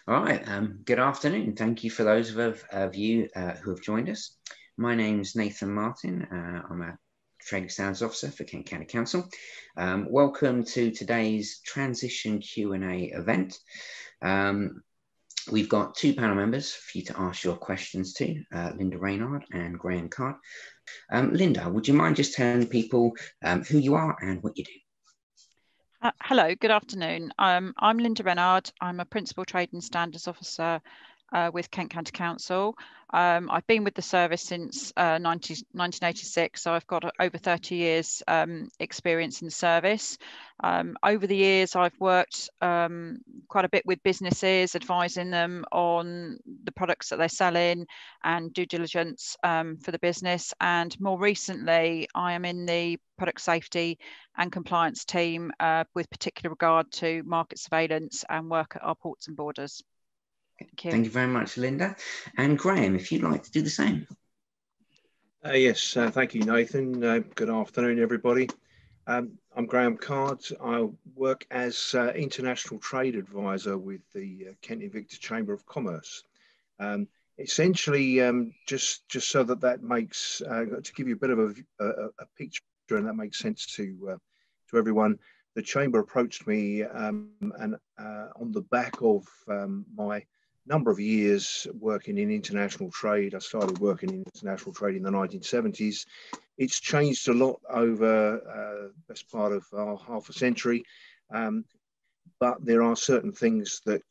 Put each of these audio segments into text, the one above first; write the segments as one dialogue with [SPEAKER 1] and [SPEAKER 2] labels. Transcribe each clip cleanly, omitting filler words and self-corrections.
[SPEAKER 1] All right, good afternoon. Thank you for those of you who have joined us. My name's Nathan Martin. I'm a Trading Standards Officer for Kent County Council. Welcome to today's Transition Q&A event. We've got two panel members for you to ask your questions to, Lynda Reynard and Graham Card. Lynda, would you mind just telling people who you are and what you do?
[SPEAKER 2] Hello, good afternoon. I'm Lynda Renard. I'm a Principal Trading Standards Officer with Kent County Council. I've been with the service since 1986, so I've got over 30 years experience in the service. Over the years, I've worked quite a bit with businesses, advising them on the products that they're selling and due diligence for the business. And more recently, I am in the product safety and compliance team with particular regard to market surveillance and work at our ports and borders.
[SPEAKER 1] Thank you very much, Lynda. And Graham, if you'd like to do the same.
[SPEAKER 3] Yes, thank you, Nathan. Good afternoon, everybody. I'm Graham Card. I work as International Trade Advisor with the Kent Invicta Chamber of Commerce. Essentially, just so that makes, to give you a bit of a picture and that makes sense to everyone, the Chamber approached me and on the back of my number of years working in international trade. I started working in international trade in the 1970s. It's changed a lot over best part of half a century, but there are certain things that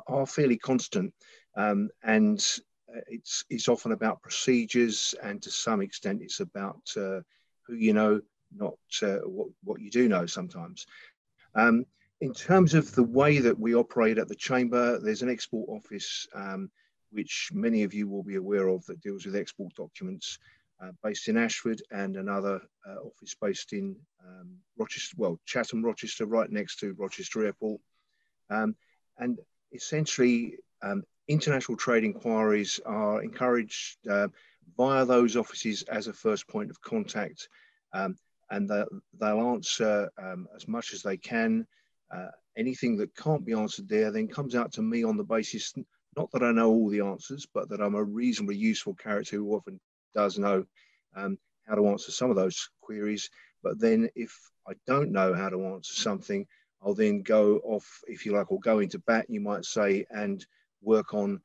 [SPEAKER 3] are fairly constant, and it's often about procedures, and to some extent it's about who you know, not what you do know sometimes. In terms of the way that we operate at the Chamber, there's an export office, which many of you will be aware of, that deals with export documents, based in Ashford, and another office based in Rochester, well, Chatham, Rochester, right next to Rochester Airport. And essentially, international trade inquiries are encouraged via those offices as a first point of contact, and they'll answer as much as they can. Anything that can't be answered there then comes out to me on the basis, not that I know all the answers, but that I'm a reasonably useful character who often does know how to answer some of those queries. But then if I don't know how to answer something, I'll then go off, if you like, or go into bat, you might say, and work on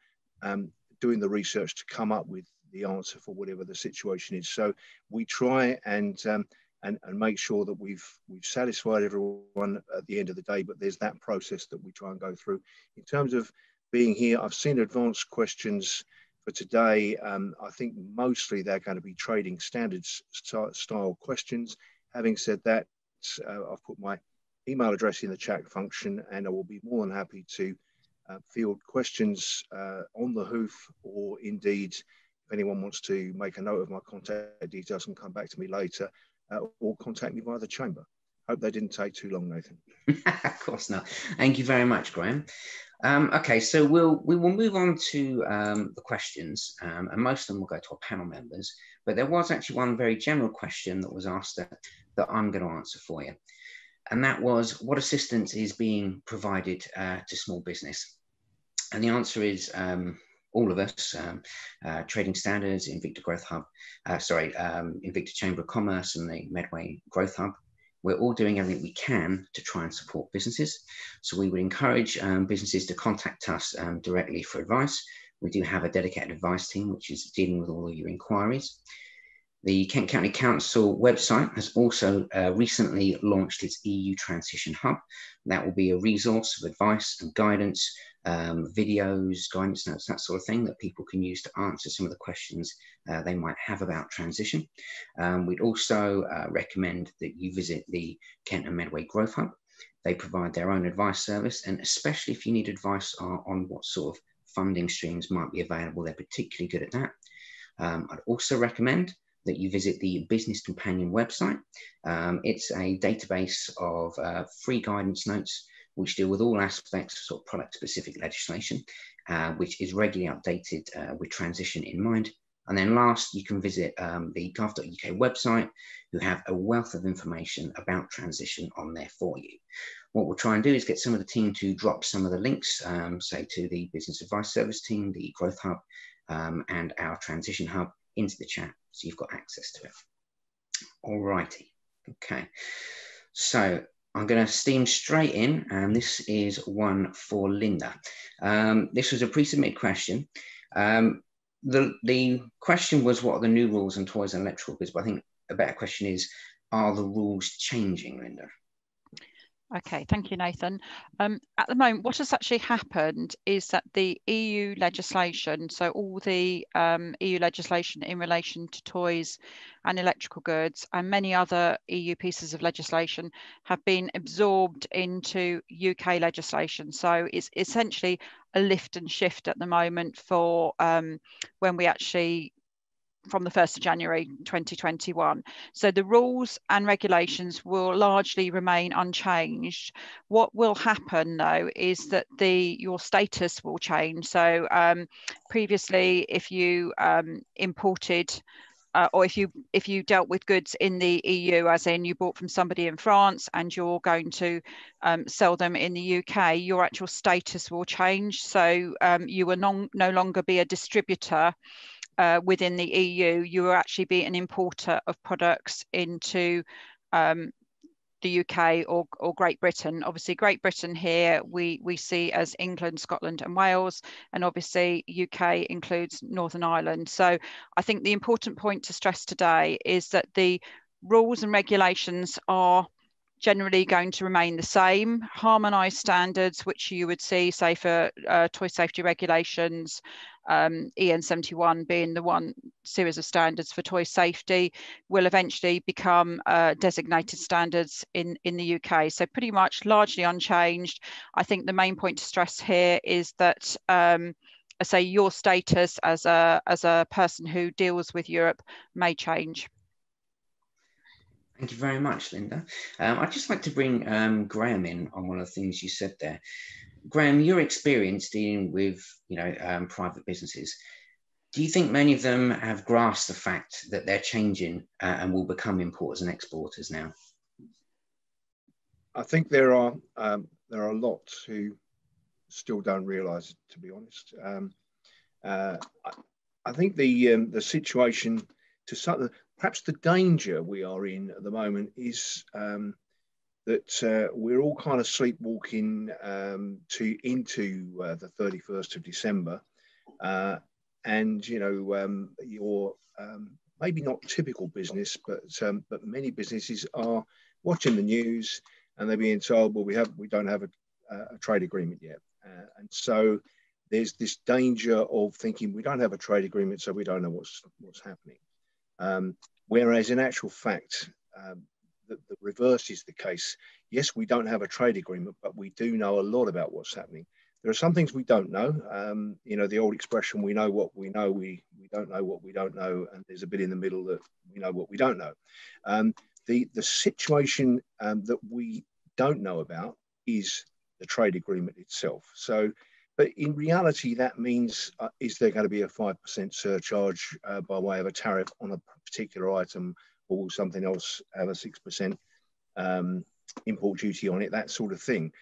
[SPEAKER 3] doing the research to come up with the answer for whatever the situation is. So we try and make sure that we've satisfied everyone at the end of the day, but there's that process that we try and go through. In terms of being here, I've seen advanced questions for today. I think mostly they're going to be trading standards style questions. Having said that, I've put my email address in the chat function, and I will be more than happy to field questions on the hoof, or indeed, if anyone wants to make a note of my contact details and come back to me later, or contact me via the Chamber. Hope that didn't take too long, Nathan.
[SPEAKER 1] Of course not. Thank you very much, Graham. Okay, so we will move on to the questions, and most of them will go to our panel members. But there was actually one very general question that was asked that I'm going to answer for you, and that was, what assistance is being provided to small business? And the answer is, all of us, Trading Standards, Invicta Growth Hub, Invicta Chamber of Commerce and the Medway Growth Hub, we're all doing everything we can to try and support businesses. So we would encourage businesses to contact us directly for advice. We do have a dedicated advice team, which is dealing with all of your inquiries. The Kent County Council website has also recently launched its EU Transition Hub. That will be a resource of advice and guidance, videos, guidance notes, that sort of thing that people can use to answer some of the questions they might have about transition. We'd also recommend that you visit the Kent and Medway Growth Hub. They provide their own advice service, and especially if you need advice on what sort of funding streams might be available, they're particularly good at that. I'd also recommend that you visit the Business Companion website. It's a database of free guidance notes which deal with all aspects of sort of product-specific legislation, which is regularly updated with transition in mind. And then last, you can visit the gov.uk website, who have a wealth of information about transition on there for you. What we'll try and do is get some of the team to drop some of the links, say to the Business Advice Service team, the Growth Hub, and our Transition Hub into the chat, so you've got access to it. All righty, okay. So I'm going to steam straight in, and this is one for Lynda. This was a pre-submitted question. The question was, what are the new rules on toys and electrical goods? But I think a better question is, are the rules changing, Lynda?
[SPEAKER 2] Okay, thank you, Nathan. At the moment, what has actually happened is that the EU legislation, so all the EU legislation in relation to toys and electrical goods and many other EU pieces of legislation have been absorbed into UK legislation. So it's essentially a lift and shift at the moment for when we actually, from the 1st of January 2021. So the rules and regulations will largely remain unchanged. What will happen though is that your status will change. So previously, if you imported or if you dealt with goods in the EU, as in you bought from somebody in France and you're going to sell them in the UK, your actual status will change. So you will no longer be a distributor within the EU. You will actually be an importer of products into the UK or Great Britain. Obviously, Great Britain here we see as England, Scotland and Wales, and obviously UK includes Northern Ireland. So I think the important point to stress today is that the rules and regulations are generally going to remain the same. Harmonised standards, which you would see, say, for toy safety regulations, EN 71 being the one series of standards for toy safety, will eventually become designated standards in the UK. So pretty much largely unchanged. I think the main point to stress here is that I say your status as a person who deals with Europe may change.
[SPEAKER 1] Thank you very much, Lynda. I'd just like to bring Graham in on one of the things you said there. Graham, your experience dealing with private businesses, do you think many of them have grasped the fact that they're changing and will become importers and exporters now?
[SPEAKER 3] I think there are lots who still don't realise, to be honest. I think the situation, to some, perhaps the danger we are in at the moment is that we're all kind of sleepwalking into the 31st of December, and your maybe not typical business, but many businesses are watching the news and they're being told, well, we don't have a trade agreement yet, and so there's this danger of thinking we don't have a trade agreement, so we don't know what's happening. Whereas in actual fact, the reverse is the case. Yes, we don't have a trade agreement, but we do know a lot about what's happening. There are some things we don't know. The old expression, we know what we know, we don't know what we don't know, and there's a bit in the middle that we know what we don't know. The situation that we don't know about is the trade agreement itself. So, but in reality, that means, is there going to be a 5% surcharge by way of a tariff on a particular item, or will something else have a 6% import duty on it, that sort of thing?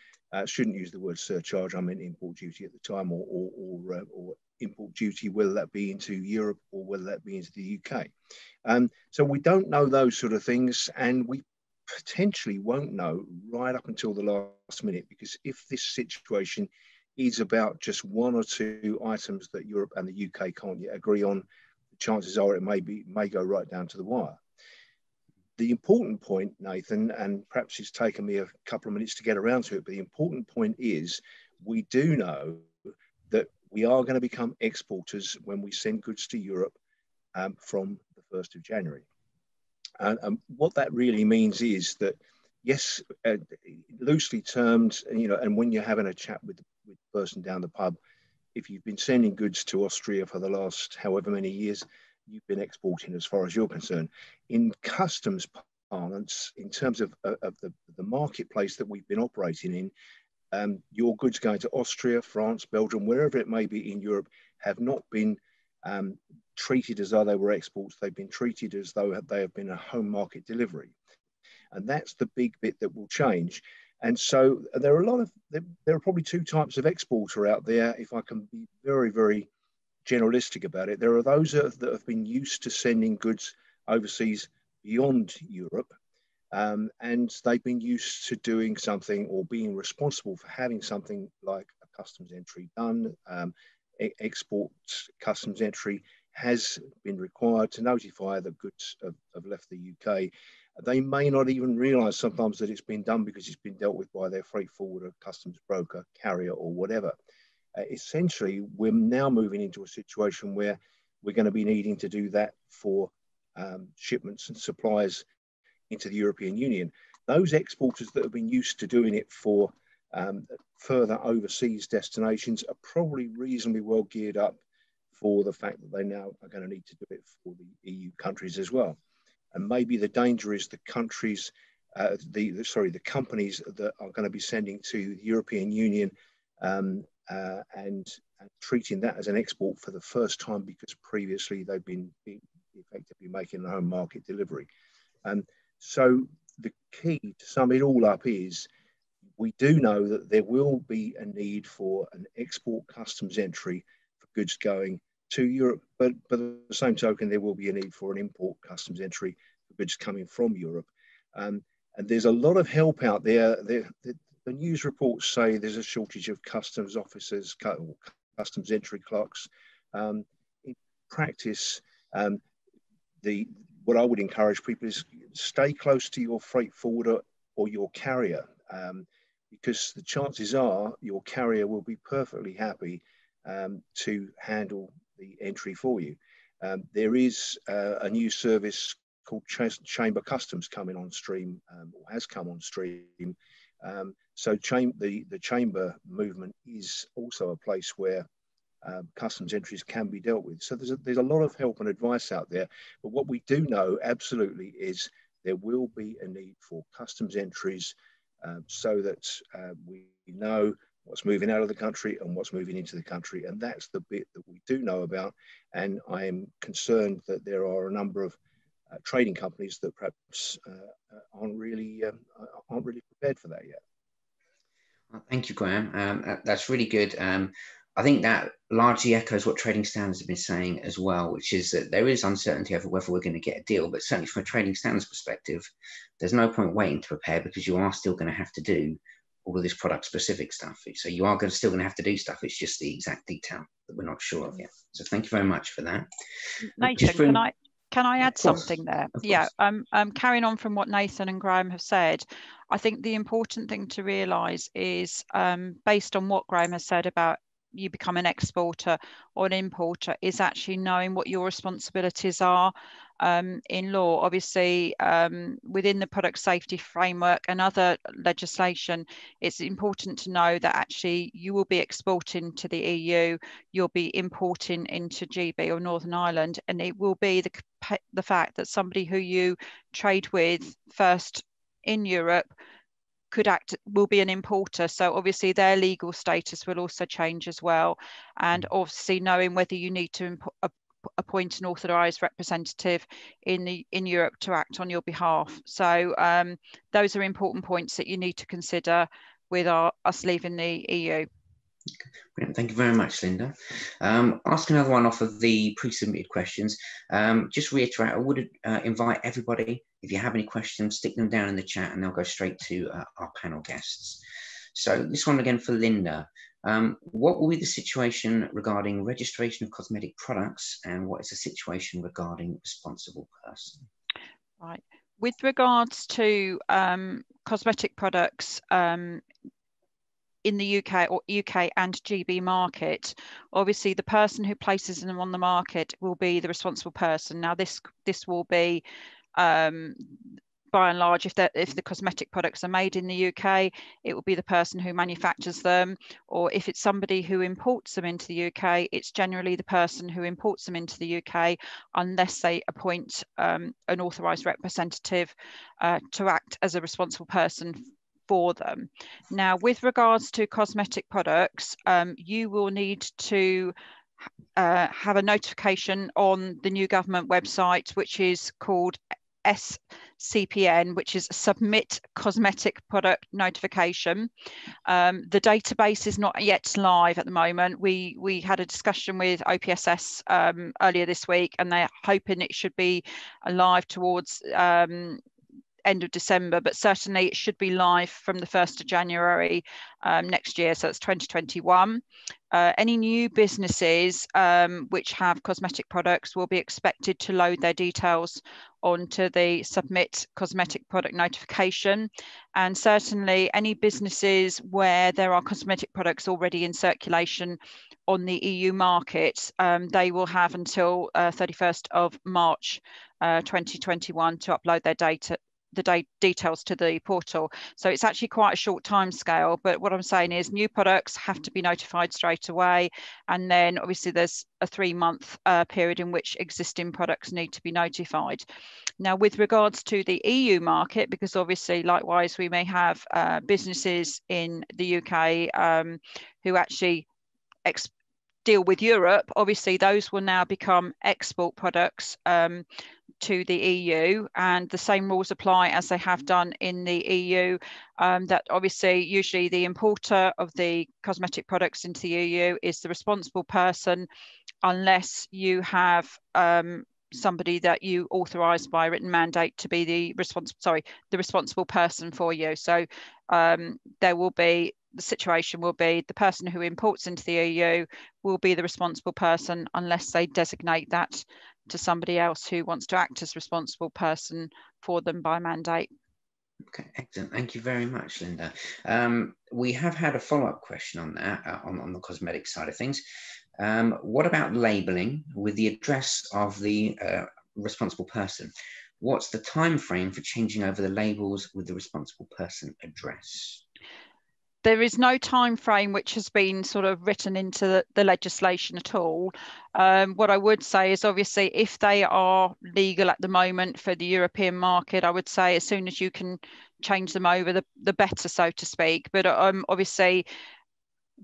[SPEAKER 3] Shouldn't use the word surcharge, I meant import duty at the time, or import duty, whether that be into Europe or whether that be into the UK. So we don't know those sort of things, and we potentially won't know right up until the last minute, because if this situation is about just one or two items that Europe and the UK can't yet agree on, the chances are it may go right down to the wire. The important point, Nathan, and perhaps it's taken me a couple of minutes to get around to it, but the important point is we do know that we are going to become exporters when we send goods to Europe from the 1st of January. And what that really means is that, yes, loosely termed, and when you're having a chat with the person down the pub, if you've been sending goods to Austria for the last however many years, you've been exporting as far as you're concerned. In customs parlance, in terms of the marketplace that we've been operating in, your goods going to Austria, France, Belgium, wherever it may be in Europe, have not been treated as though they were exports. They've been treated as though they have been a home market delivery. And that's the big bit that will change. And so there are probably two types of exporter out there, if I can be very, very generalistic about it. There are those that have been used to sending goods overseas beyond Europe, and they've been used to doing something or being responsible for having something like a customs entry done. Export customs entry has been required to notify that goods have left the UK. They may not even realise sometimes that it's been done because it's been dealt with by their freight forwarder, customs broker, carrier, or whatever. Essentially, we're now moving into a situation where we're going to be needing to do that for shipments and supplies into the European Union. Those exporters that have been used to doing it for further overseas destinations are probably reasonably well geared up for the fact that they now are going to need to do it for the EU countries as well. And maybe the danger is the countries, the companies that are going to be sending to the European Union and treating that as an export for the first time because previously they've been effectively making a home market delivery. So the key to sum it all up is we do know that there will be a need for an export customs entry for goods going to Europe, but by the same token, there will be a need for an import customs entry for goods coming from Europe. And there's a lot of help out there. The news reports say there's a shortage of customs officers, customs entry clerks. In practice, what I would encourage people is stay close to your freight forwarder or your carrier, because the chances are your carrier will be perfectly happy to handle the entry for you. There is a new service called Chamber Customs coming on stream, or has come on stream. So the Chamber movement is also a place where customs entries can be dealt with. So there's a lot of help and advice out there. But what we do know absolutely is there will be a need for customs entries so that we know what's moving out of the country and what's moving into the country. And that's the bit that we do know about. And I am concerned that there are a number of trading companies that perhaps aren't really prepared for that yet.
[SPEAKER 1] Well, thank you, Graham. That's really good. I think that largely echoes what trading standards have been saying as well, which is that there is uncertainty over whether we're going to get a deal. But certainly from a trading standards perspective, there's no point waiting to prepare because you are still going to have to do all of this product specific stuff. So you are still going to have to do stuff. It's just the exact detail that we're not sure of yet. So thank you very much for that.
[SPEAKER 2] Nathan, can I add something there? Yeah, carrying on from what Nathan and Graham have said, I think the important thing to realise is based on what Graham has said about you become an exporter or an importer is actually knowing what your responsibilities are in law. Obviously, within the product safety framework and other legislation, it's important to know that actually you will be exporting to the EU, you'll be importing into GB or Northern Ireland, and it will be the fact that somebody who you trade with first in Europe will be an importer. So obviously their legal status will also change as well. And obviously knowing whether you need to appoint an authorised representative in Europe to act on your behalf. So those are important points that you need to consider with us leaving the EU.
[SPEAKER 1] Brilliant. Thank you very much, Lynda. Ask another one off of the pre-submitted questions. Just reiterate, I would invite everybody, if you have any questions, stick them down in the chat and they'll go straight to our panel guests. So this one again for Lynda. What will be the situation regarding registration of cosmetic products and what is the situation regarding responsible person?
[SPEAKER 2] Right. With regards to cosmetic products, in the UK or UK and GB market, obviously the person who places them on the market will be the responsible person. Now this will be by and large, if the cosmetic products are made in the UK, it will be the person who manufactures them, or if it's somebody who imports them into the UK, it's generally the person who imports them into the UK, unless they appoint an authorised representative to act as a responsible person for them. Now, with regards to cosmetic products, you will need to have a notification on the new government website, which is called SCPN, which is Submit Cosmetic Product Notification. The database is not yet live at the moment. We had a discussion with OPSS earlier this week, and they're hoping it should be live towards end of December, but certainly it should be live from the 1st of January next year, so it's 2021. Any new businesses which have cosmetic products will be expected to load their details onto the Submit Cosmetic Product Notification. And certainly any businesses where there are cosmetic products already in circulation on the EU market, they will have until 31st of March 2021 to upload their details to the portal. So it's actually quite a short time scale, but what I'm saying is new products have to be notified straight away, and then obviously there's a 3-month period in which existing products need to be notified. Now, with regards to the EU market, because obviously likewise we may have businesses in the UK who actually deal with Europe, obviously those will now become export products to the EU, and the same rules apply as they have done in the EU, that obviously usually the importer of the cosmetic products into the EU is the responsible person, unless you have somebody that you authorise by written mandate to be the responsible person for you. So the situation will be the person who imports into the EU will be the responsible person unless they designate that to somebody else who wants to act as responsible person for them by mandate.
[SPEAKER 1] Okay, excellent. Thank you very much, Lynda. We have had a follow-up question on that, on the cosmetic side of things. What about labelling with the address of the responsible person? What's the time frame for changing over the labels with the responsible person address?
[SPEAKER 2] There is no time frame which has been sort of written into the legislation at all. What I would say is obviously if they are legal at the moment for the European market, I would say as soon as you can change them over, the better, so to speak. But obviously,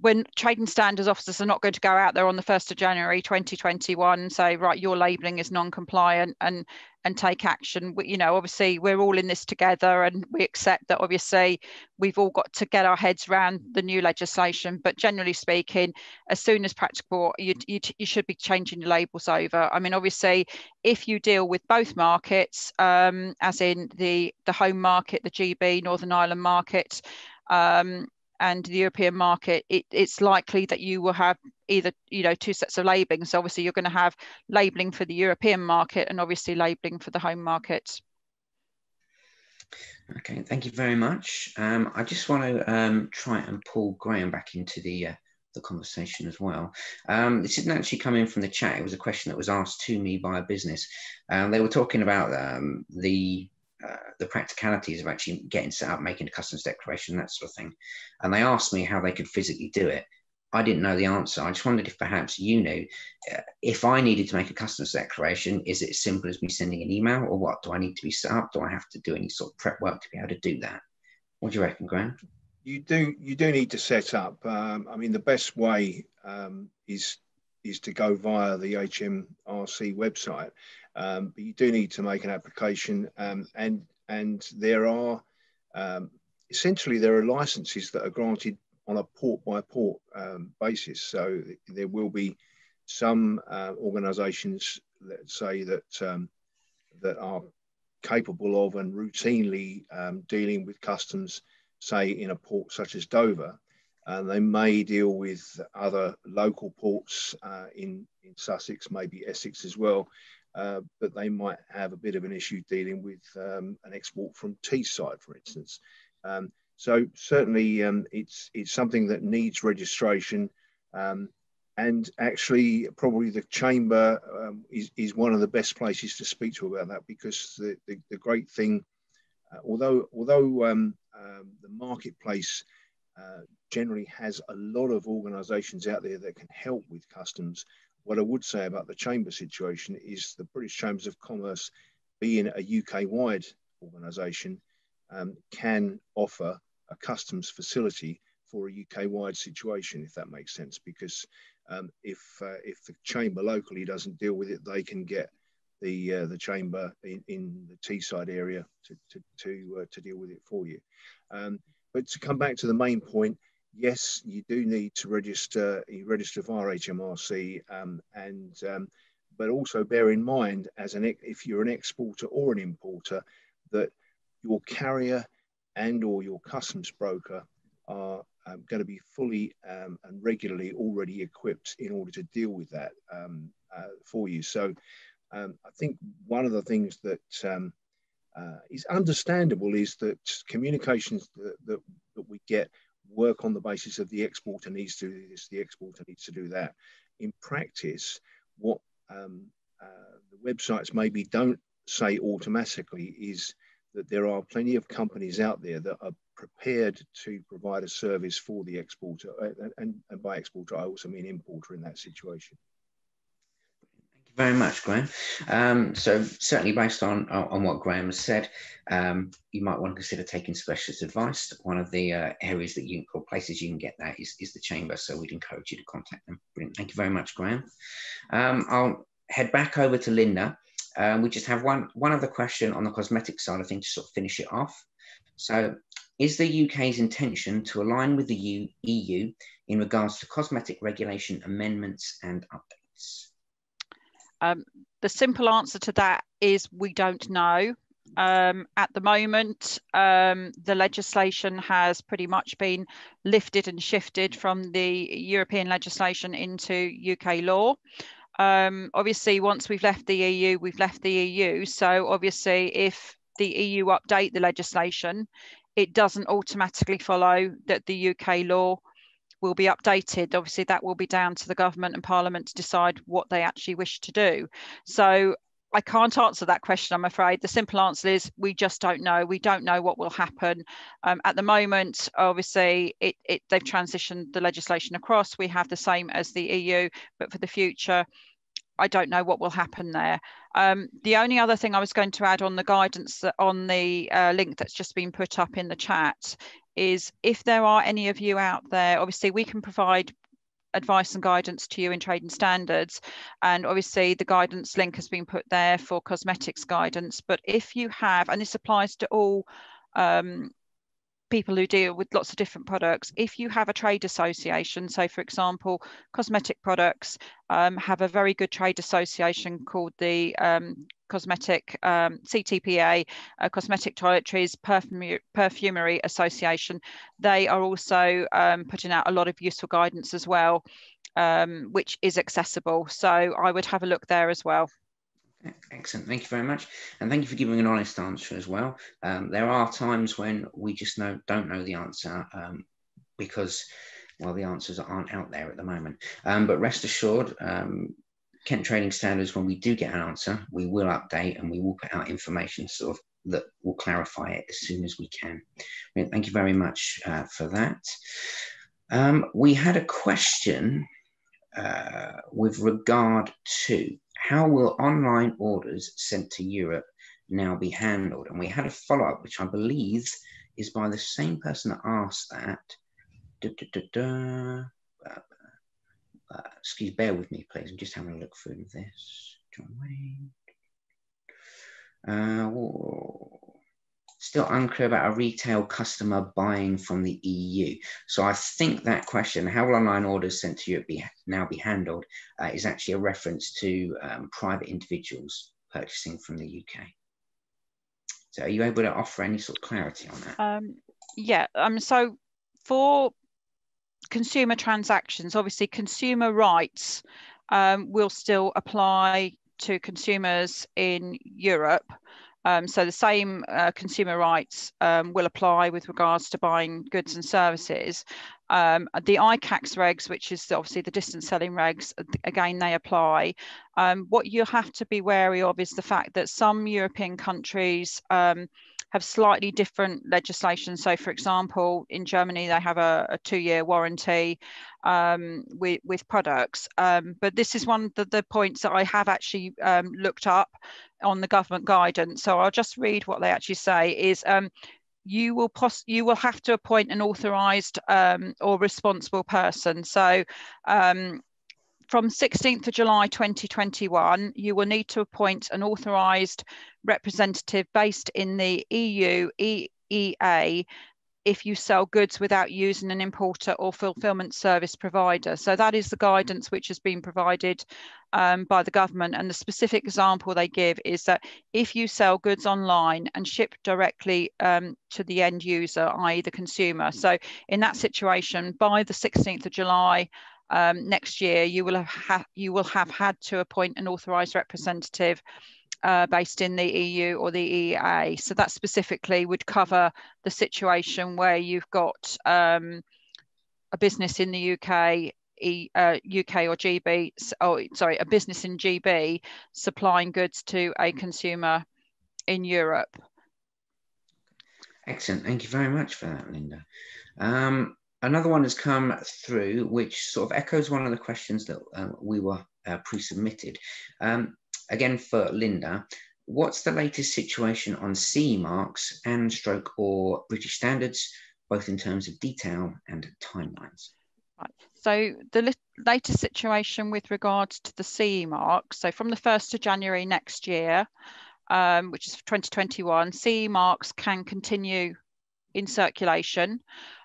[SPEAKER 2] when trade and standards officers are not going to go out there on the 1st of January 2021 and say, right, your labelling is non-compliant and take action. Obviously we're all in this together, and we accept that obviously we've all got to get our heads around the new legislation, but generally speaking, as soon as practicable, you should be changing your labels over. I mean, obviously if you deal with both markets, as in the home market, the GB Northern Ireland market, and the European market, it's likely that you will have either, two sets of labelling. So obviously you're going to have labelling for the European market and obviously labelling for the home market.
[SPEAKER 1] Okay, thank you very much. I just want to try and pull Graham back into the conversation as well. This didn't actually come in from the chat. It was a question that was asked to me by a business. They were talking about the practicalities of actually getting set up, making a customs declaration, that sort of thing. And they asked me how they could physically do it. I didn't know the answer. I just wondered if perhaps you knew. If I needed to make a customs declaration, is it as simple as me sending an email, or what? Do I need to be set up? Do I have to do any sort of prep work to be able to do that? What do you reckon, Graham?
[SPEAKER 3] You do need to set up. I mean, the best way is to go via the HMRC website. But you do need to make an application, and there are essentially licenses that are granted on a port by port basis. So there will be some organisations, let's say, that are capable of and routinely dealing with customs, say in a port such as Dover. And they may deal with other local ports in Sussex, maybe Essex as well. But they might have a bit of an issue dealing with an export from Teesside, for instance. So certainly it's something that needs registration, and actually probably the Chamber is one of the best places to speak to about that, because the great thing, although the marketplace generally has a lot of organisations out there that can help with customs, what I would say about the Chamber situation is the British Chambers of Commerce, being a UK-wide organisation, can offer a customs facility for a UK-wide situation, if that makes sense. Because if the chamber locally doesn't deal with it, they can get the chamber in the Teesside area to deal with it for you. But to come back to the main point, yes, you do need to register. You register via HMRC, but also bear in mind, if you're an exporter or an importer, that your carrier and/or your customs broker are going to be fully and regularly already equipped in order to deal with that for you. So I think one of the things that is understandable is that communications that we get work on the basis of the exporter needs to do this, the exporter needs to do that. In practice, what the websites maybe don't say automatically is that there are plenty of companies out there that are prepared to provide a service for the exporter, and by exporter I also mean importer in that situation.
[SPEAKER 1] Thank you very much, Graham. So certainly based on what Graham has said, you might want to consider taking specialist advice. One of the areas that or places you can get that is the chamber, so we'd encourage you to contact them. Brilliant. Thank you very much, Graham. I'll head back over to Lynda. We just have one other question on the cosmetic side of things to sort of finish it off. So, is the UK's intention to align with the EU in regards to cosmetic regulation amendments and updates?
[SPEAKER 2] The simple answer to that is we don't know. At the moment, the legislation has pretty much been lifted and shifted from the European legislation into UK law. Obviously, once we've left the EU, we've left the EU. So obviously, if the EU update the legislation, it doesn't automatically follow that the UK law will be updated. Obviously, that will be down to the government and Parliament to decide what they actually wish to do. So I can't answer that question, I'm afraid. The simple answer is we just don't know. We don't know what will happen. At the moment, obviously, they've transitioned the legislation across. We have the same as the EU, but for the future, I don't know what will happen there. The only other thing I was going to add on the guidance on the link that's just been put up in the chat is if there are any of you out there, obviously we can provide advice and guidance to you in trade and standards, and obviously the guidance link has been put there for cosmetics guidance. But if you have, and this applies to all people who deal with lots of different products, if you have a trade association, so for example cosmetic products have a very good trade association called the Cosmetic CTPA, Cosmetic Toiletries Perfumery Association. They are also putting out a lot of useful guidance as well, which is accessible, so I would have a look there as well.
[SPEAKER 1] Excellent, thank you very much, and thank you for giving an honest answer as well. There are times when we just don't know the answer because, well, the answers aren't out there at the moment. But rest assured, Kent Trading Standards, when we do get an answer, we will update and we will put out information sort of that will clarify it as soon as we can. Thank you very much for that. We had a question with regard to how will online orders sent to Europe now be handled? And we had a follow-up, which I believe is by the same person that asked that. Excuse, bear with me, please. I'm just having a look through this. John Wayne. Still unclear about a retail customer buying from the EU. So I think that question, how will online orders sent to Europe now be handled, is actually a reference to private individuals purchasing from the UK. So are you able to offer any sort of clarity on that?
[SPEAKER 2] Yeah, so for consumer transactions, obviously consumer rights will still apply to consumers in Europe. So the same consumer rights will apply with regards to buying goods and services. The ICAX regs, which is obviously the distance selling regs, again, they apply. What you have to be wary of is the fact that some European countries have slightly different legislation. So for example, in Germany, they have a 2-year warranty with products. But this is one of the points that I have actually looked up on the government guidance. So I'll just read what they actually say is you will have to appoint an authorised or responsible person. So from 16th of July 2021, you will need to appoint an authorised representative based in the EU, EEA, if you sell goods without using an importer or fulfilment service provider. So that is the guidance which has been provided by the government. And the specific example they give is that if you sell goods online and ship directly to the end user, i.e. the consumer. So in that situation, by the 16th of July next year, you will have had to appoint an authorised representative based in the EU or the EEA. So that specifically would cover the situation where you've got a business in the UK, UK or GB, a business in GB supplying goods to a consumer in Europe.
[SPEAKER 1] Excellent. Thank you very much for that, Lynda. Another one has come through, which sort of echoes one of the questions that we were pre-submitted. Again, for Lynda, what's the latest situation on CE marks and or British standards, both in terms of detail and timelines?
[SPEAKER 2] Right. So the latest situation with regards to the CE marks, so from the 1st of January next year, which is 2021, CE marks can continue in circulation.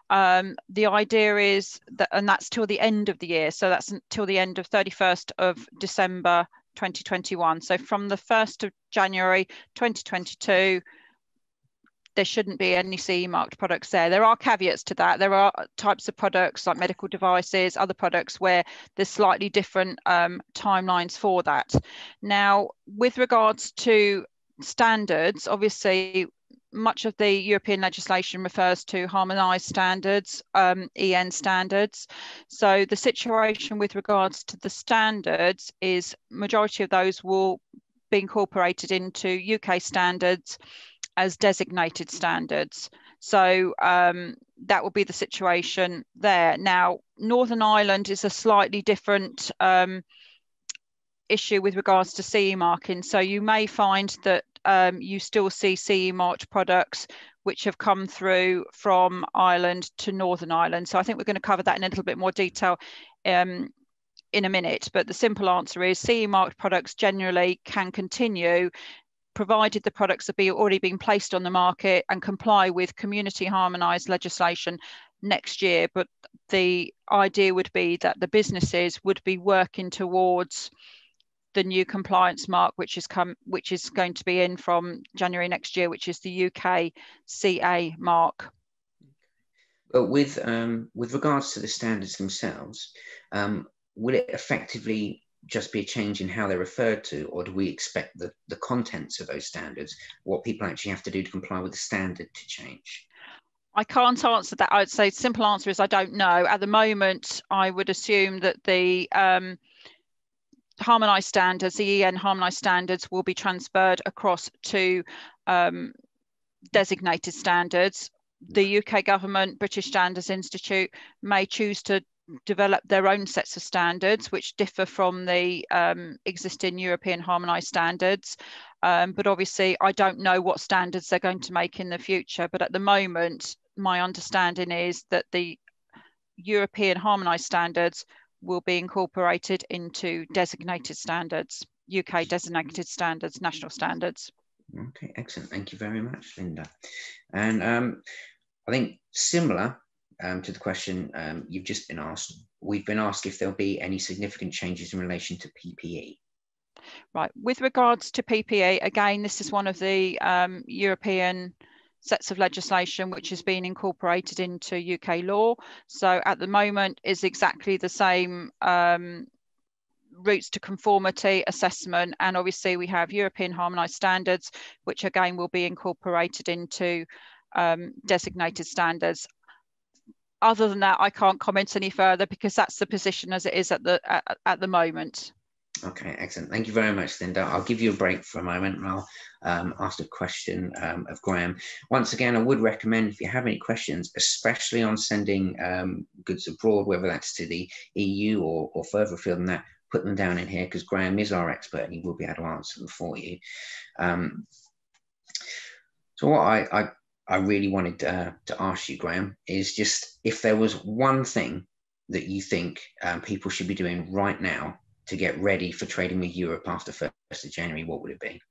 [SPEAKER 2] The idea is that, and that's till the end of the year, so that's until the end of 31st of December 2021. So from the 1st of January 2022, there shouldn't be any CE marked products there. There are caveats to that. There are types of products like medical devices, other products where there's slightly different timelines for that. Now, with regards to standards, obviously, much of the European legislation refers to harmonised standards, EN standards. So the situation with regards to the standards is majority of those will be incorporated into UK standards as designated standards. So that will be the situation there. Now, Northern Ireland is a slightly different issue with regards to CE marking. So you may find that you still see CE marked products which have come through from Ireland to Northern Ireland. So I think we're going to cover that in a little bit more detail in a minute. But the simple answer is CE marked products generally can continue, provided the products have already been placed on the market and comply with community harmonised legislation next year. But the idea would be that the businesses would be working towards the new compliance mark, which is going to be in from January next year, which is the UK CA mark.
[SPEAKER 1] But with regards to the standards themselves, will it effectively just be a change in how they're referred to, or do we expect the contents of those standards, what people actually have to do to comply with the standard, to change?
[SPEAKER 2] I can't answer that. I'd say simple answer is I don't know. At the moment, I would assume that the harmonised standards, the EN harmonised standards, will be transferred across to designated standards. The UK government, British Standards Institute, may choose to develop their own sets of standards which differ from the existing European harmonised standards. But obviously, I don't know what standards they're going to make in the future. But at the moment, my understanding is that the European harmonised standards will be incorporated into designated standards, UK designated standards, national standards.
[SPEAKER 1] Okay, excellent. Thank you very much, Lynda. And I think similar to the question you've just been asked, we've been asked if there'll be any significant changes in relation to PPE.
[SPEAKER 2] Right, with regards to PPE, again, this is one of the European sets of legislation which has been incorporated into UK law. So at the moment is exactly the same routes to conformity assessment, and obviously we have European harmonised standards which again will be incorporated into designated standards. Other than that, I can't comment any further because that's the position as it is at the moment.
[SPEAKER 1] Okay, excellent. Thank you very much, Lynda. I'll give you a break for a moment and I'll ask a question of Graham. Once again, I would recommend, if you have any questions, especially on sending goods abroad, whether that's to the EU or further afield than that, put them down in here because Graham is our expert and he will be able to answer them for you. So what I I really wanted to ask you, Graham, is just if there was one thing that you think people should be doing right now to get ready for trading with Europe after 1st of January, what would it be?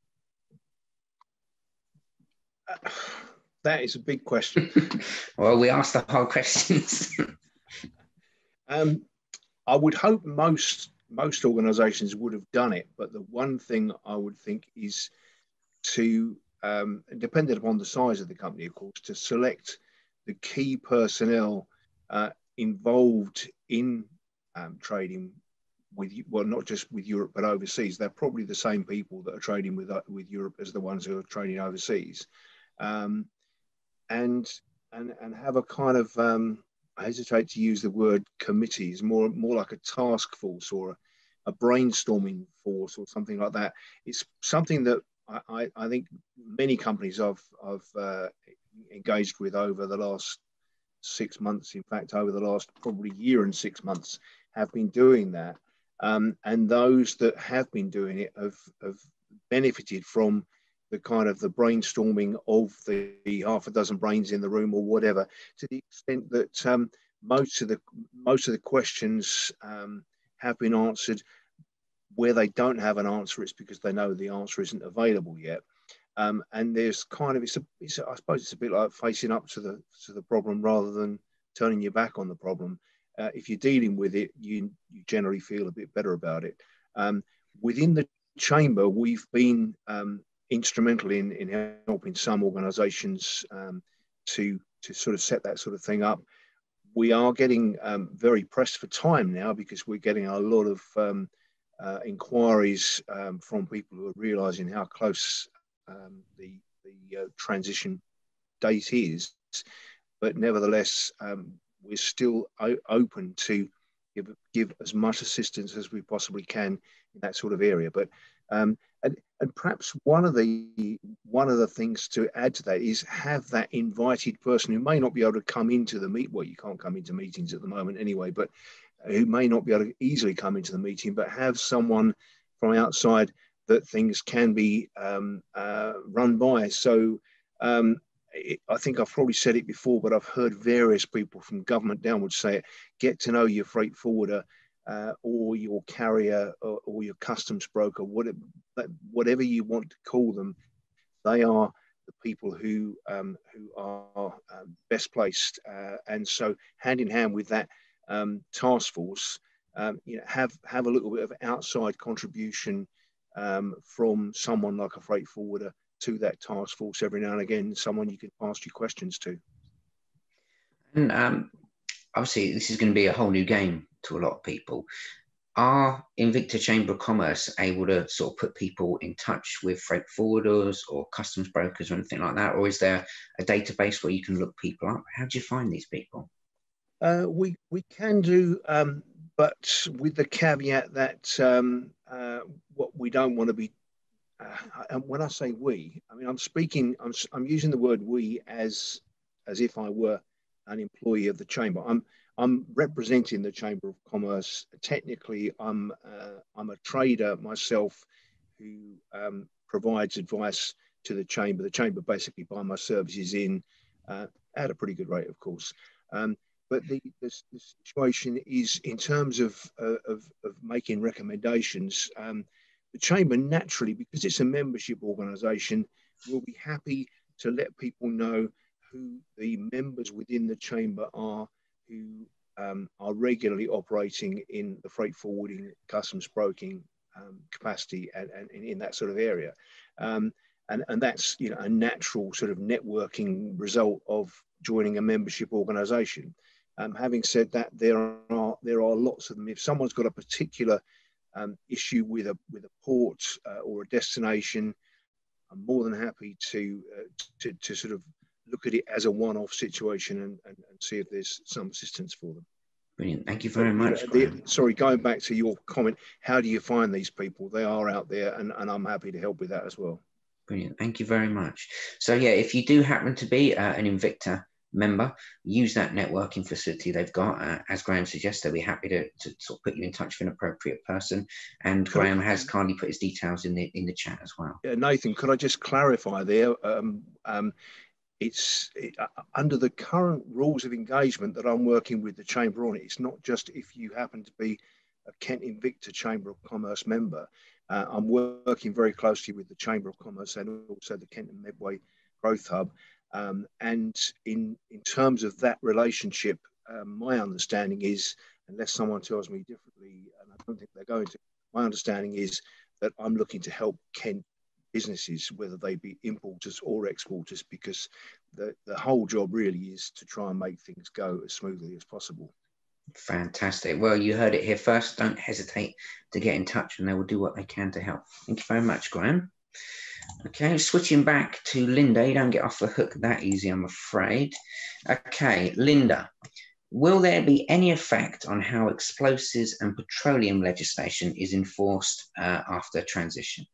[SPEAKER 3] That is a big question.
[SPEAKER 1] Well, we asked the hard questions.
[SPEAKER 3] I would hope most organisations would have done it, but the one thing I would think is to, dependent upon the size of the company, of course, to select the key personnel involved in trading with, well, not just with Europe but overseas. They're probably the same people that are trading with Europe as the ones who are trading overseas, and have a kind of I hesitate to use the word committees, more like a task force or a brainstorming force or something like that. It's something that I think many companies I've engaged with over the last 6 months, in fact, over the last probably year and 6 months, have been doing that. And those that have been doing it have benefited from the kind of the brainstorming of the half a dozen brains in the room or whatever, to the extent that most of the questions have been answered. Where they don't have an answer, it's because they know the answer isn't available yet. And there's kind of, I suppose it's a bit like facing up to the problem rather than turning your back on the problem. If you're dealing with it, you generally feel a bit better about it. Within the chamber, we've been instrumental in helping some organisations to sort of set that sort of thing up. We are getting very pressed for time now because we're getting a lot of inquiries from people who are realising how close the transition date is, but nevertheless we're still open to give as much assistance as we possibly can in that sort of area. But and perhaps one of the things to add to that is have that invited person who may not be able to come into the meet. Well, you can't come into meetings at the moment anyway, but who may not be able to easily come into the meeting, but have someone from outside that things can be run by. So I think I've probably said it before, but I've heard various people from government downwards say it: get to know your freight forwarder or your carrier or your customs broker, whatever you want to call them. They are the people who are best placed, and so hand in hand with that task force, have a little bit of outside contribution from someone like a freight forwarder to that task force every now and again, someone you can ask your questions to.
[SPEAKER 1] And obviously, this is going to be a whole new game to a lot of people. Are Invicta Chamber of Commerce able to sort of put people in touch with freight forwarders or customs brokers or anything like that? Or is there a database where you can look people up? How do you find these people?
[SPEAKER 3] We can do, but with the caveat that what we don't want to be, and when I say we, I mean I'm using the word we as if I were an employee of the chamber. I'm representing the Chamber of Commerce. Technically, I'm a trader myself who provides advice to the chamber. The chamber basically buy my services in at a pretty good rate, of course. But the situation is, in terms of making recommendations, the chamber naturally, because it's a membership organisation, will be happy to let people know who the members within the chamber are who are regularly operating in the freight forwarding, customs broking capacity and in that sort of area. And that's, you know, a natural sort of networking result of joining a membership organisation. Having said that, there are lots of them. If someone's got a particular issue with a port or a destination, I'm more than happy to sort of look at it as a one-off situation and see if there's some assistance for them.
[SPEAKER 1] Brilliant. Thank you very much.
[SPEAKER 3] Sorry, going back to your comment, how do you find these people? They are out there, and I'm happy to help with that as well.
[SPEAKER 1] Brilliant. Thank you very much. So yeah, if you do happen to be an Invicta member, use that networking facility they've got. As Graham suggested, we're happy to sort of put you in touch with an appropriate person. And Graham has kindly put his details in the chat as well.
[SPEAKER 3] Yeah, Nathan, could I just clarify there? under the current rules of engagement that I'm working with the Chamber on, it's not just if you happen to be a Kent Invicta Chamber of Commerce member. I'm working very closely with the Chamber of Commerce and also the Kent and Medway Growth Hub. And in terms of that relationship, my understanding is, unless someone tells me differently, and I don't think they're going to, my understanding is that I'm looking to help Kent businesses, whether they be importers or exporters, because the whole job really is to try and make things go as smoothly as possible.
[SPEAKER 1] Fantastic. Well, you heard it here first. Don't hesitate to get in touch and they will do what they can to help. Thank you very much, Graham. Okay, switching back to Lynda. You don't get off the hook that easy, I'm afraid. Okay, Lynda, will there be any effect on how explosives and petroleum legislation is enforced after transition?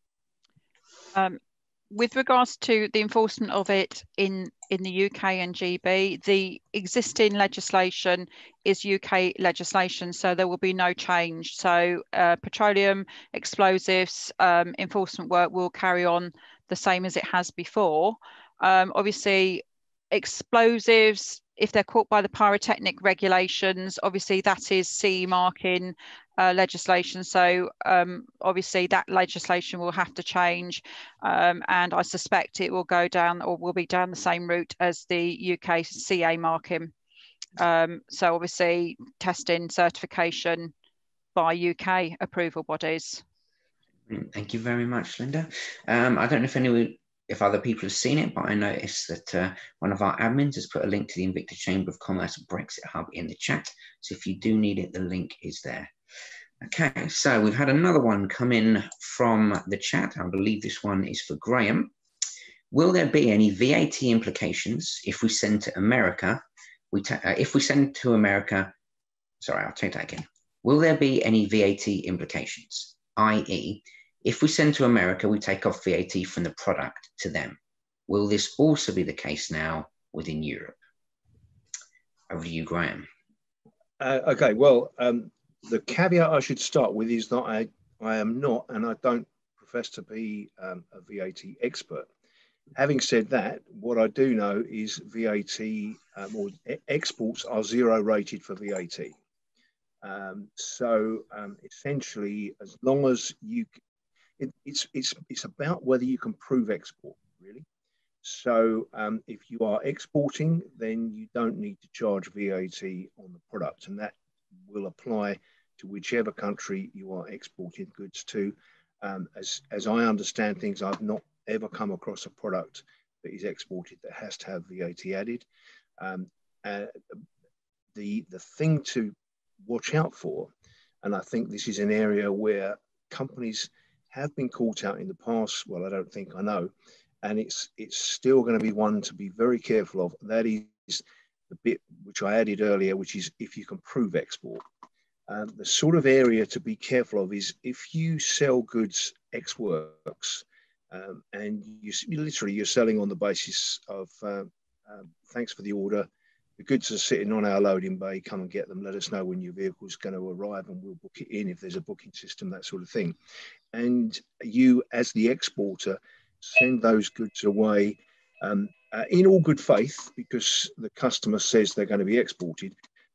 [SPEAKER 2] With regards to the enforcement of it in the UK and GB, the existing legislation is UK legislation, so there will be no change. So petroleum, explosives, enforcement work will carry on the same as it has before. Obviously, explosives, if they're caught by the pyrotechnic regulations, obviously that is CE marking legislation. So obviously that legislation will have to change, and I suspect it will go down, or will be down the same route as the UK CA marking. So obviously testing, certification by UK approval bodies.
[SPEAKER 1] Thank you very much, Lynda. I don't know if other people have seen it, but I noticed that one of our admins has put a link to the Invicta Chamber of Commerce Brexit Hub in the chat. So if you do need it, the link is there. Okay, so we've had another one come in from the chat. I believe this one is for Graham. Will there be any VAT implications if we send to America? Sorry, I'll take that again. Will there be any VAT implications? I.e., if we send to America, we take off VAT from the product to them. Will this also be the case now within Europe? Over to you, Graham.
[SPEAKER 3] Okay, well, the caveat I should start with is that I am not, and I don't profess to be a VAT expert. Having said that, what I do know is VAT or exports are zero rated for VAT. Essentially, as long as you, it's about whether you can prove export, really. So if you are exporting, then you don't need to charge VAT on the product, and that will apply to whichever country you are exporting goods to. As I understand things, I've not ever come across a product that is exported that has to have VAT added. The thing to watch out for, and I think this is an area where companies have been caught out in the past, well, I don't think, I know, and it's still going to be one to be very careful of. That is the bit which I added earlier, which is if you can prove export. The sort of area to be careful of is if you sell goods ex works, and you're selling on the basis of thanks for the order, the goods are sitting on our loading bay, come and get them, let us know when your vehicle is going to arrive and we'll book it in if there's a booking system, that sort of thing. And you, as the exporter, send those goods away in all good faith because the customer says they're going to be exported.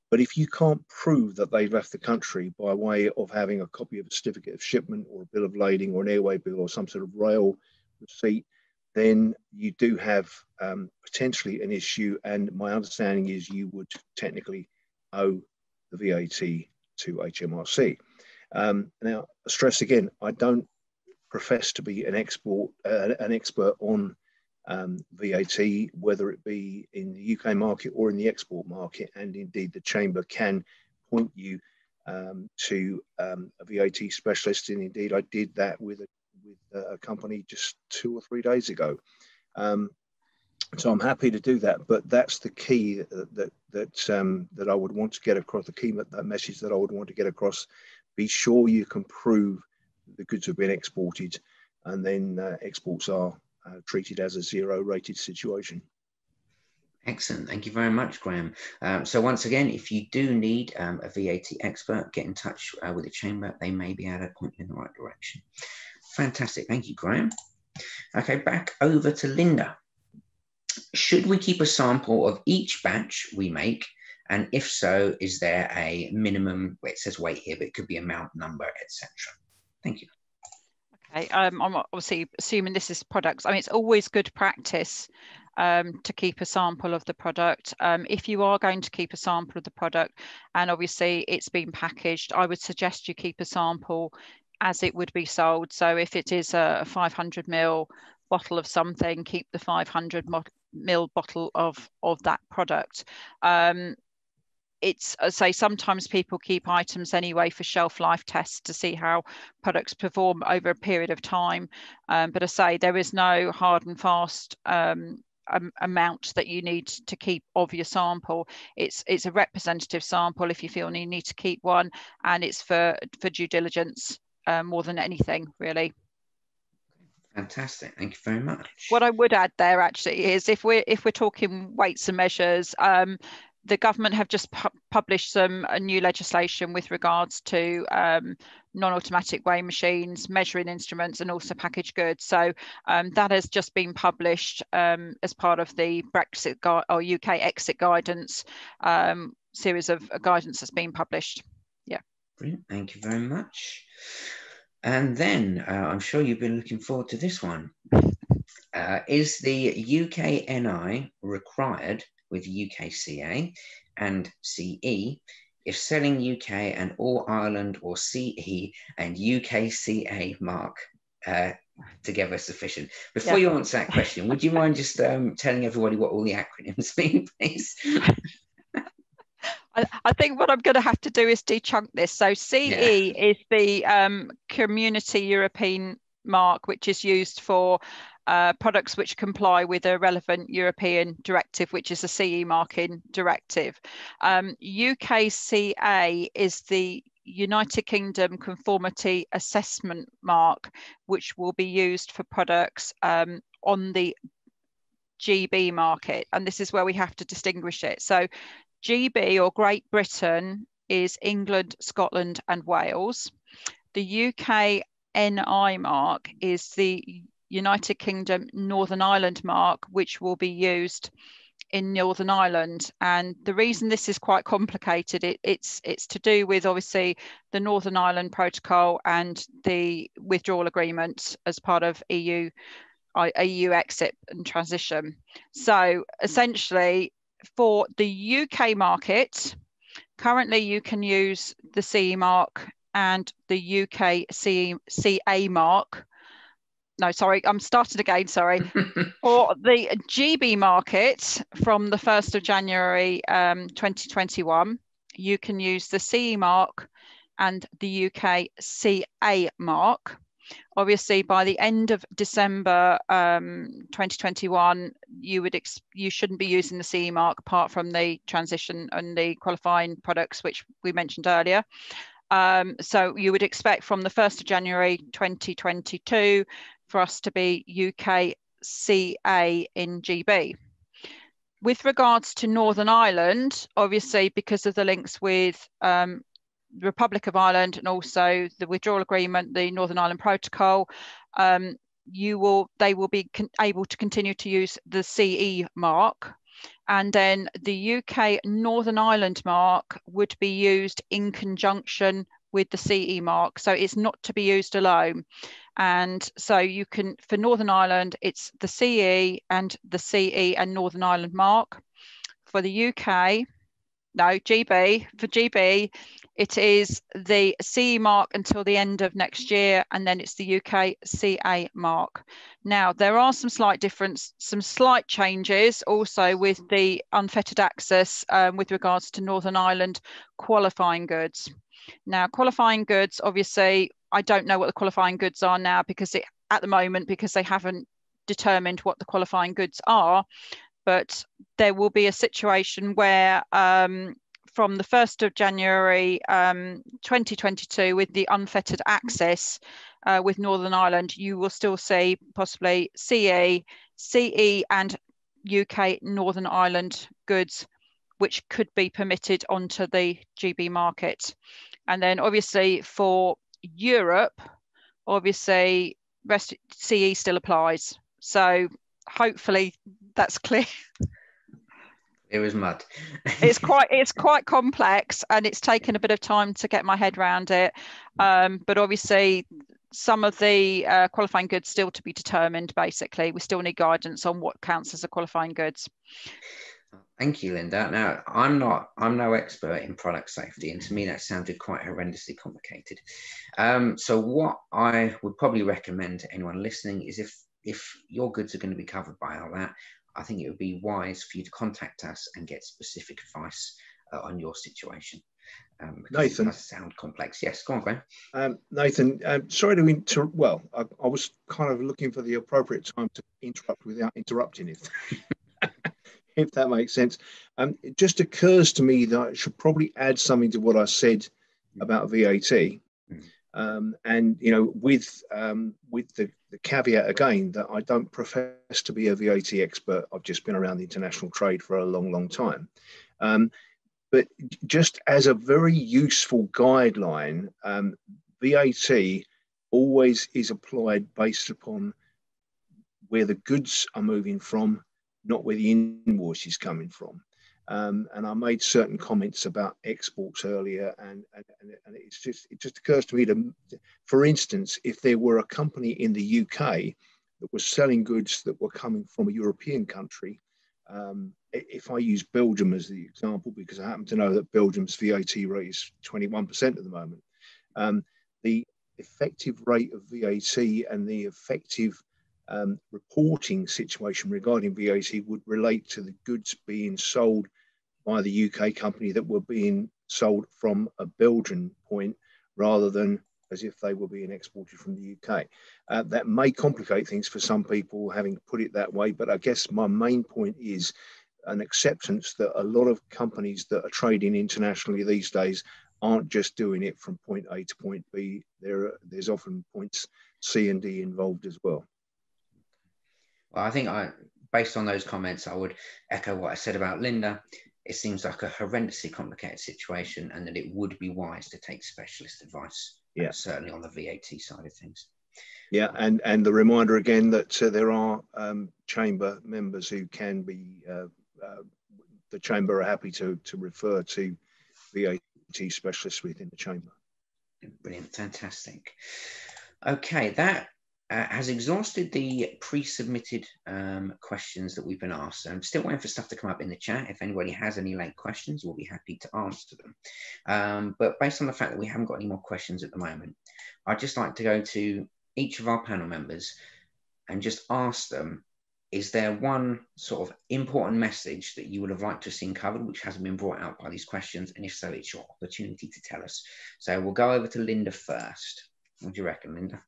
[SPEAKER 3] But if you can't prove that they've left the country by way of having a copy of a certificate of shipment or a bill of lading or an airway bill or some sort of rail receipt, then you do have potentially an issue. And my understanding is you would technically owe the VAT to HMRC. Now, I stress again, I don't profess to be an expert on VAT, whether it be in the UK market or in the export market, and indeed the Chamber can point you to a VAT specialist, and indeed I did that with a company just 2 or 3 days ago. So I'm happy to do that, but that's the key that I would want to get across, the key that message that I would want to get across. Be sure you can prove the goods have been exported, and then exports are treated as a zero rated situation.
[SPEAKER 1] Excellent. Thank you very much, Graham. So once again, if you do need a VAT expert, get in touch with the Chamber. They may be able to point you in the right direction. Fantastic. Thank you, Graham. Okay, back over to Lynda. Should we keep a sample of each batch we make? And if so, is there a minimum, well, it says weight here, but it could be amount, number, etc. Thank you.
[SPEAKER 2] Okay, I'm obviously assuming this is products. I mean, it's always good practice to keep a sample of the product. If you are going to keep a sample of the product and obviously it's been packaged, I would suggest you keep a sample as it would be sold. So if it is a 500 ml bottle of something, keep the 500 ml bottle of that product. It's, I say, sometimes people keep items anyway for shelf life tests to see how products perform over a period of time. But I say there is no hard and fast amount that you need to keep of your sample. It's a representative sample if you feel you need to keep one, and it's for due diligence more than anything, really.
[SPEAKER 1] Fantastic, thank you very much.
[SPEAKER 2] What I would add there actually is if we're talking weights and measures, the government have just published some new legislation with regards to non-automatic weighing machines, measuring instruments, and also packaged goods. So that has just been published as part of the Brexit or UK exit guidance series of guidance that's been published. Yeah.
[SPEAKER 1] Brilliant. Thank you very much. And then I'm sure you've been looking forward to this one. Is the UKNI required with UKCA and CE if selling UK and all Ireland or CE and UKCA mark together sufficient? Before you answer that question, would you mind just telling everybody what all the acronyms mean, please?
[SPEAKER 2] I think what I'm going to have to do is dechunk this. So CE is the Community European mark, which is used for products which comply with a relevant European directive, which is the CE marking directive. UKCA is the United Kingdom Conformity Assessment mark, which will be used for products on the GB market. And this is where we have to distinguish it. So GB or Great Britain is England, Scotland and Wales. The UKNI mark is the United Kingdom Northern Ireland mark, which will be used in Northern Ireland. And the reason this is quite complicated, it's to do with obviously the Northern Ireland Protocol and the withdrawal agreement as part of EU exit and transition. So essentially for the UK market, currently you can use the CE mark and the UK CA mark. No, sorry, I'm starting again, sorry. For the GB market, from the 1st of January 2021, you can use the CE mark and the UK CA mark. Obviously, by the end of December 2021, you shouldn't be using the CE mark apart from the transition and the qualifying products, which we mentioned earlier. So you would expect from the 1st of January 2022 for us to be UK CA in GB. With regards to Northern Ireland, obviously because of the links with the Republic of Ireland and also the withdrawal agreement, the Northern Ireland Protocol, they will be able to continue to use the CE mark. And then the UK Northern Ireland mark would be used in conjunction with the CE mark. So it's not to be used alone. And so you can, for Northern Ireland, it's the CE and the CE and Northern Ireland mark. For the UK, no, GB, for GB, it is the CE mark until the end of next year, and then it's the UK CA mark. Now, there are some slight changes also with the unfettered access with regards to Northern Ireland qualifying goods. Now, qualifying goods, obviously, I don't know what the qualifying goods are now because at the moment, because they haven't determined what the qualifying goods are, but there will be a situation where from the 1st of January 2022, with the unfettered access with Northern Ireland, you will still see possibly CE and UK Northern Ireland goods, which could be permitted onto the GB market. And then obviously for Europe, obviously CE still applies. So hopefully that's clear.
[SPEAKER 1] It was mud.
[SPEAKER 2] It's quite complex, and it's taken a bit of time to get my head around it. But obviously, some of the qualifying goods still to be determined. Basically, we still need guidance on what counts as a qualifying goods.
[SPEAKER 1] Thank you, Lynda. Now, I'm no expert in product safety, and to me that sounded quite horrendously complicated. So what I would probably recommend to anyone listening is if your goods are going to be covered by all that, I think it would be wise for you to contact us and get specific advice on your situation.
[SPEAKER 3] Nathan,
[SPEAKER 1] it does sound complex. Yes, go on, Graham.
[SPEAKER 3] Nathan, sorry to interrupt. Well, I was kind of looking for the appropriate time to interrupt without interrupting, if that makes sense. It just occurs to me that I should probably add something to what I said about VAT. And with the caveat again that I don't profess to be a VAT expert. I've just been around the international trade for a long time. But just as a very useful guideline, VAT always is applied based upon where the goods are moving from, not where the invoice is coming from. And I made certain comments about exports earlier, and it just occurs to me to, for instance, if there were a company in the UK that was selling goods that were coming from a European country, if I use Belgium as the example, because I happen to know that Belgium's VAT rate is 21% at the moment, the effective rate of VAT and the effective reporting situation regarding VAT would relate to the goods being sold by the UK company that were being sold from a Belgian point rather than as if they were being exported from the UK. That may complicate things for some people having put it that way, but I guess my main point is an acceptance that a lot of companies that are trading internationally these days aren't just doing it from point A to point B. There's often points C and D involved as well.
[SPEAKER 1] Well, I think based on those comments, I would echo what I said about Lynda. It seems like a horrendously complicated situation, and that it would be wise to take specialist advice, certainly on the VAT side of things.
[SPEAKER 3] Yeah, and the reminder again that there are chamber members who can be, the chamber are happy to refer to VAT specialists within the chamber.
[SPEAKER 1] Brilliant, fantastic. Okay, that has exhausted the pre-submitted questions that we've been asked. I'm still waiting for stuff to come up in the chat. If anybody has any late questions, we'll be happy to answer them. But based on the fact that we haven't got any more questions at the moment, I'd just like to go to each of our panel members and just ask them, is there one sort of important message that you would have liked to have seen covered which hasn't been brought out by these questions? And if so, it's your opportunity to tell us. So we'll go over to Lynda first. What do you reckon, Lynda?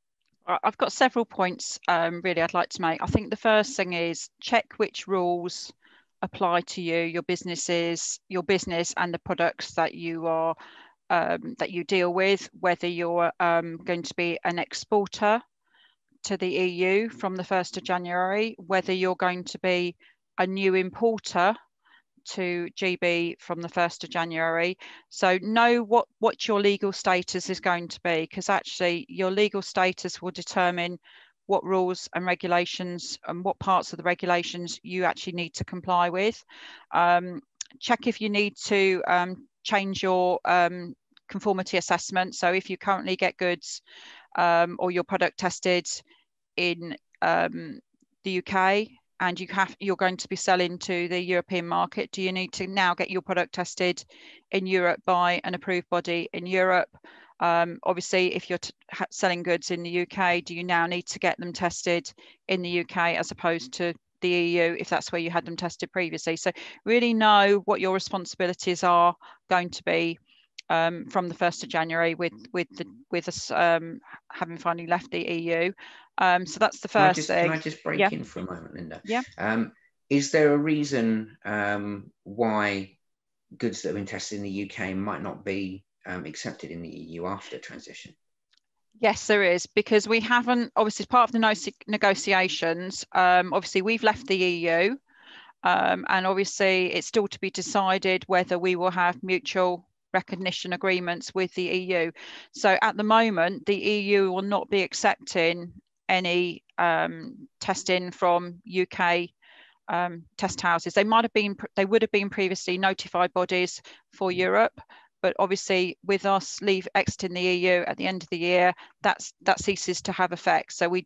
[SPEAKER 2] I've got several points really I'd like to make. I think the first thing is check which rules apply to you, your business and the products that you are that you deal with, whether you're going to be an exporter to the EU from the 1st of January, whether you're going to be a new importer to GB from the 1st of January. So know what your legal status is going to be, because actually your legal status will determine what rules and regulations and what parts of the regulations you actually need to comply with. Check if you need to change your conformity assessment. So if you currently get goods or your product tested in the UK, and you're going to be selling to the European market, do you need to now get your product tested in Europe by an approved body in Europe? Obviously, if you're selling goods in the UK, do you now need to get them tested in the UK as opposed to the EU if that's where you had them tested previously? So really know what your responsibilities are going to be from the 1st of January with us having finally left the EU. So that's the first thing.
[SPEAKER 1] Can I just break in for a moment, Lynda?
[SPEAKER 2] Yeah.
[SPEAKER 1] Is there a reason why goods that have been tested in the UK might not be accepted in the EU after transition?
[SPEAKER 2] Yes, there is, because we haven't, obviously, as part of the negotiations, obviously we've left the EU, and obviously it's still to be decided whether we will have mutual recognition agreements with the EU. So at the moment, the EU will not be accepting any testing from UK test houses. They would have been previously notified bodies for Europe, but obviously with us exiting the EU at the end of the year, that ceases to have effect. So we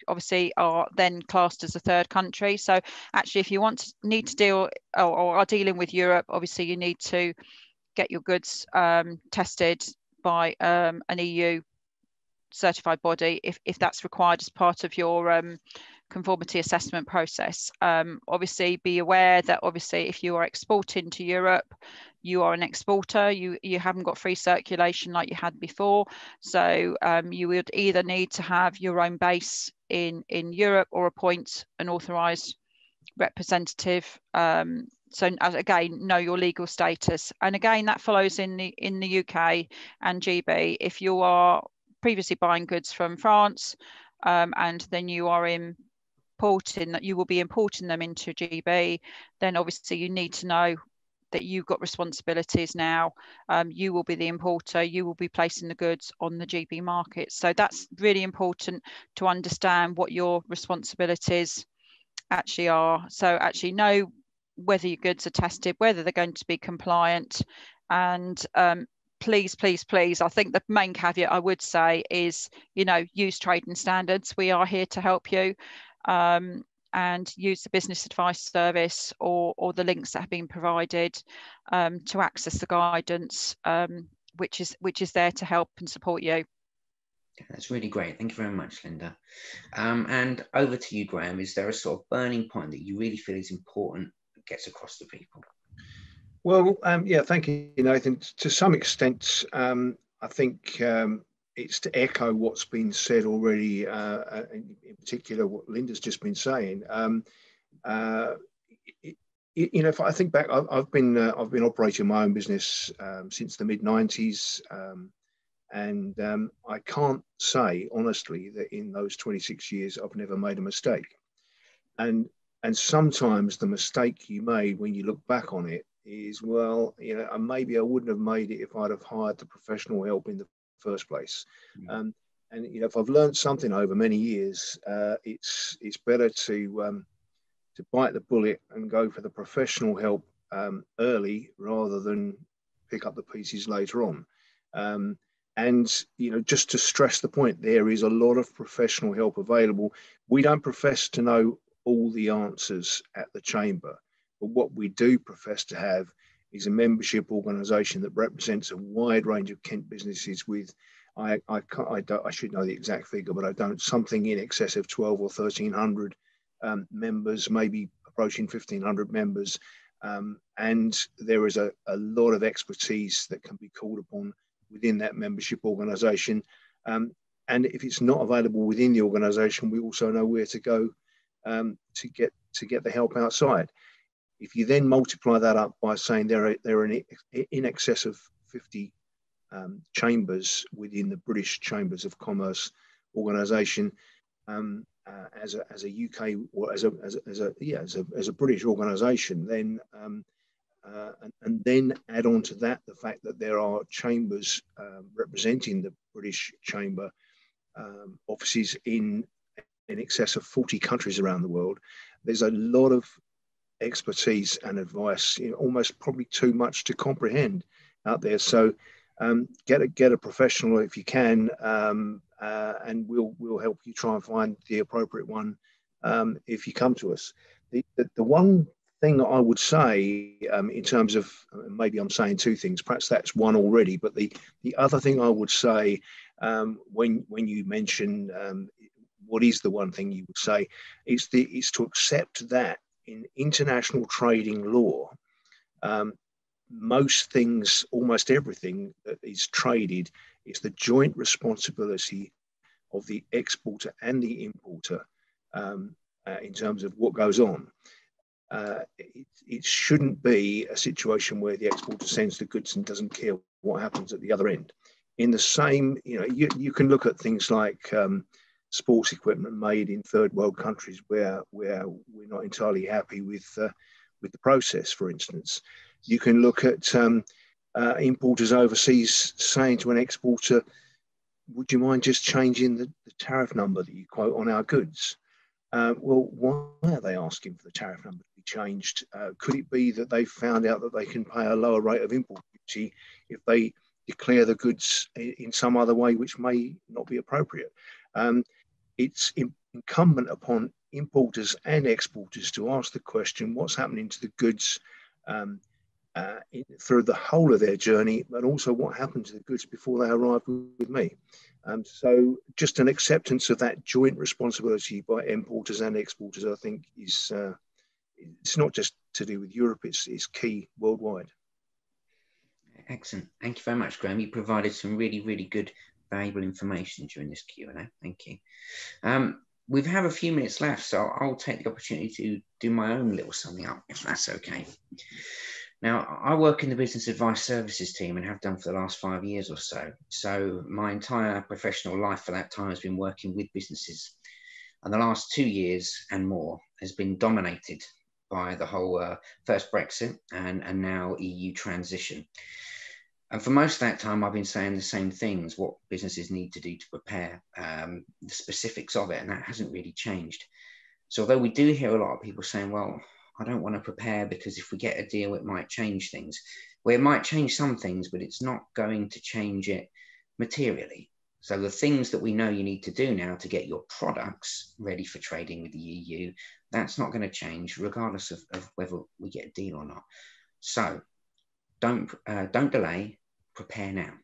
[SPEAKER 2] obviously are then classed as a third country. So actually, if you need to deal or are dealing with Europe, obviously you need to get your goods tested by an EU certified body if that's required as part of your conformity assessment process. Obviously be aware that obviously if you are exporting to Europe, you are an exporter, you haven't got free circulation like you had before, so you would either need to have your own base in Europe or appoint an authorized representative. So again, know your legal status, and again that follows in the UK and GB. If you are previously buying goods from France and then you are importing, that you will be importing them into GB, then obviously you need to know that you've got responsibilities now. You will be the importer, you will be placing the goods on the GB market. So that's really important to understand what your responsibilities actually are. So actually know whether your goods are tested, whether they're going to be compliant, and please, I think the main caveat I would say is, use trading standards. We are here to help you, and use the business advice service or the links that have been provided to access the guidance, which is there to help and support you.
[SPEAKER 1] That's really great. Thank you very much, Lynda. And over to you, Graham. Is there a sort of burning point that you really feel is important that gets across to people?
[SPEAKER 3] Well, yeah, thank you, Nathan. To some extent, I think it's to echo what's been said already, in particular what Lynda's just been saying. If I think back, I've been operating my own business since the mid-90s. And I can't say honestly that in those 26 years I've never made a mistake. And sometimes the mistake you made when you look back on it is, well, maybe I wouldn't have made it if I'd have hired the professional help in the first place. And if I've learned something over many years, it's better to bite the bullet and go for the professional help early rather than pick up the pieces later on. And, just to stress the point, there is a lot of professional help available. We don't profess to know all the answers at the chamber, but what we do profess to have is a membership organisation that represents a wide range of Kent businesses with, I should know the exact figure, but I don't, something in excess of 12 or 1,300 members, maybe approaching 1,500 members. And there is a lot of expertise that can be called upon within that membership organisation, and if it's not available within the organisation, we also know where to go to get the help outside. If you then multiply that up by saying there are in excess of 50 chambers within the British Chambers of Commerce organisation, as a UK or as a British organisation, then and then add on to that the fact that there are chambers representing the British Chamber offices in excess of 40 countries around the world. There's a lot of expertise and advice, almost probably too much to comprehend out there. So get a professional if you can, and we'll help you try and find the appropriate one if you come to us. The one thing that I would say in terms of, maybe I'm saying two things, perhaps that's one already, but the other thing I would say when you mention what is the one thing you would say, is to accept that in international trading law, most things, almost everything that is traded, is the joint responsibility of the exporter and the importer in terms of what goes on. It shouldn't be a situation where the exporter sends the goods and doesn't care what happens at the other end. In the same, you can look at things like sports equipment made in third world countries where we're not entirely happy with the process, for instance. You can look at importers overseas saying to an exporter, would you mind just changing the tariff number that you quote on our goods? Well, why are they asking for the tariff number to be changed? Could it be that they found out that they can pay a lower rate of import duty if they declare the goods in some other way which may not be appropriate? It's incumbent upon importers and exporters to ask the question, what's happening to the goods through the whole of their journey, but also what happened to the goods before they arrived with me. So just an acceptance of that joint responsibility by importers and exporters, I think, is it's not just to do with Europe, it's key worldwide.
[SPEAKER 1] Excellent. Thank you very much, Graham. You provided some really, really good, valuable information during this Q&A. Thank you. We have a few minutes left, so I'll take the opportunity to do my own little summing up, if that's okay. Now, I work in the business advice services team and have done for the last 5 years or so. So my entire professional life for that time has been working with businesses. And the last 2 years and more has been dominated by the whole first Brexit and now EU transition. And for most of that time, I've been saying the same things, what businesses need to do to prepare, the specifics of it, and that hasn't really changed. So although we do hear a lot of people saying, well, I don't want to prepare because if we get a deal, it might change things. Well, it might change some things, but it's not going to change it materially. So the things that we know you need to do now to get your products ready for trading with the EU, that's not going to change regardless of whether we get a deal or not. So don't delay, prepare now.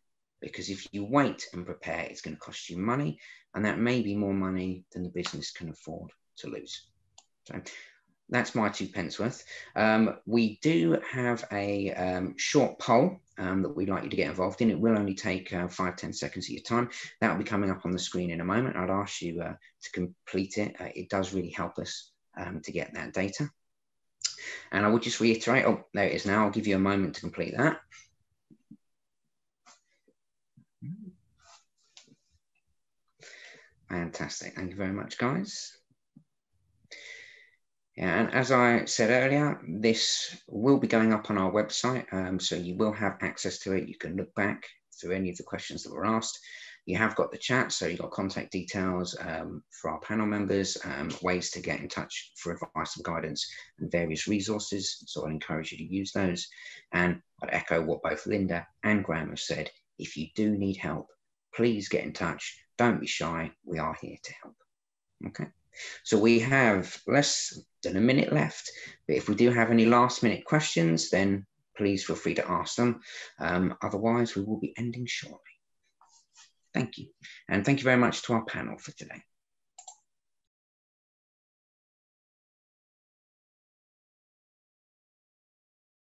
[SPEAKER 1] Because if you wait and prepare, it's going to cost you money, and that may be more money than the business can afford to lose. So that's my 2 pence worth. We do have a short poll that we'd like you to get involved in. It will only take 5-10 seconds of your time. That will be coming up on the screen in a moment. I'd ask you to complete it. It does really help us to get that data. And I will just reiterate, oh, there it is now. I'll give you a moment to complete that. Fantastic. Thank you very much, guys. And as I said earlier, this will be going up on our website, so you will have access to it. You can look back through any of the questions that were asked. You have got the chat, so you've got contact details for our panel members, ways to get in touch for advice and guidance, and various resources. So I'd encourage you to use those. And I'd echo what both Lynda and Graham have said. If you do need help, please get in touch. Don't be shy. We are here to help. Okay. So we have less than a minute left, but if we do have any last minute questions, then please feel free to ask them. Otherwise, we will be ending shortly. Thank you. And thank you very much to our panel for today.